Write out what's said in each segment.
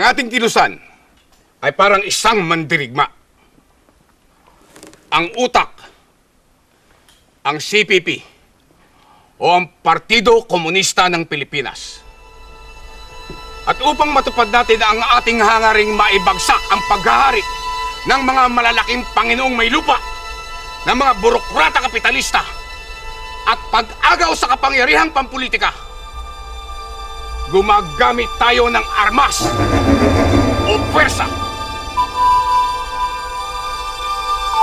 Ang ating kilusan ay parang isang mandirigma. Ang utak, ang CPP, o ang Partido Komunista ng Pilipinas. At upang matupad natin ang ating hangaring maibagsak ang paghahari ng mga malalaking Panginoong may lupa, ng mga burokrata kapitalista, at pag-agaw sa kapangyarihang pampulitika, gumagamit tayo ng armas o pwersa.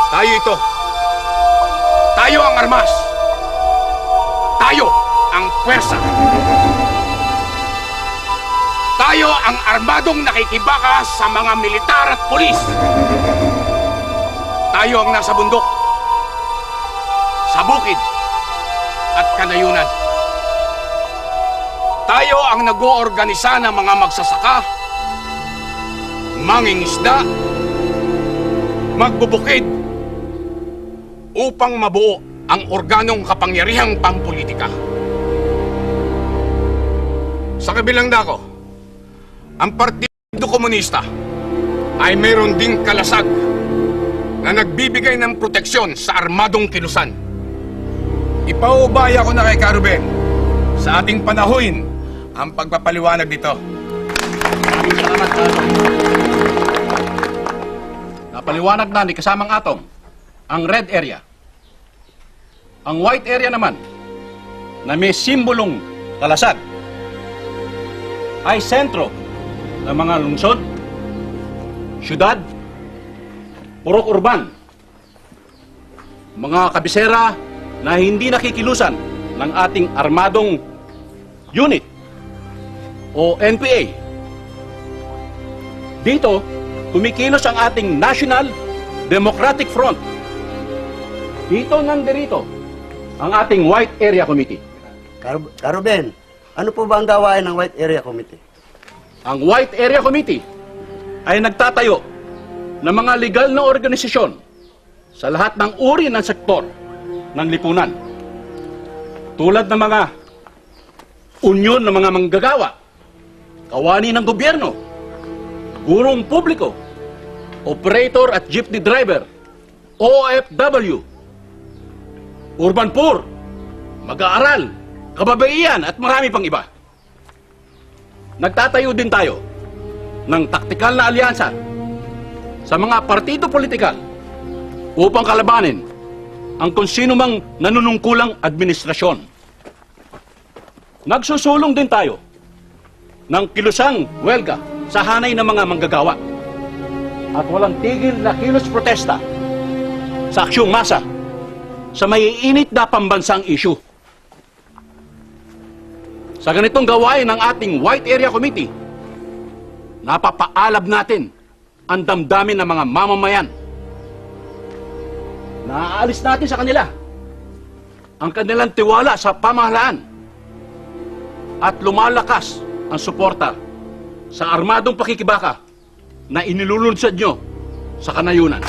Tayo ito. Tayo ang armas. Tayo ang pwersa. Tayo ang armadong nakikibaka sa mga militar at pulis. Tayo ang nasa bundok, sa bukid at kanayunan. Tayo ang nag-oorganisa ng mga magsasaka, mangingisda, magbubukid, upang mabuo ang organong kapangyarihang pampulitika. Sa kabilang dako, ang Partido Komunista ay mayroon ding kalasag na nagbibigay ng proteksyon sa armadong kilusan. Ipaubaya ko na kay Caruben sa ating panahuin ang pagpapaliwanag dito. Salamat, Atong. Napaliwanag na ni kasamang Atong ang red area. Ang white area naman, na may simbolong kalasag, ay sentro ng mga lungsod, syudad, purok urban, mga kabisera na hindi nakikilusan ng ating armadong unit o NPA. Dito, kumikilos ang ating National Democratic Front. Dito nandirito ang ating White Area Committee. Caruben, ano po ba ang gawain ng White Area Committee? Ang White Area Committee ay nagtatayo ng mga legal na organisasyon sa lahat ng uri ng sektor ng lipunan. Tulad ng mga unyon ng mga manggagawa, kawani ng gobyerno, gurong publiko, operator at jeepney driver, OFW, urban poor, mag-aaral, kababaihan at marami pang iba. Nagtatayo din tayo ng taktikal na alyansa sa mga partido politikal upang kalabanin ang kung sino mang nanunungkulang administrasyon. Nagsusulong din tayo ng kilusang welga sa hanay ng mga manggagawa at walang tigil na kilos protesta sa aksyong masa sa maiinit na pambansang issue. Sa ganitong gawain ng ating White Area Committee, napapaalab natin ang damdamin ng mga mamamayan. Naaalis natin sa kanila ang kanilang tiwala sa pamahalaan at lumalakas ang suporta sa armadong pakikibaka na inilulunsad nyo sa kanayunan.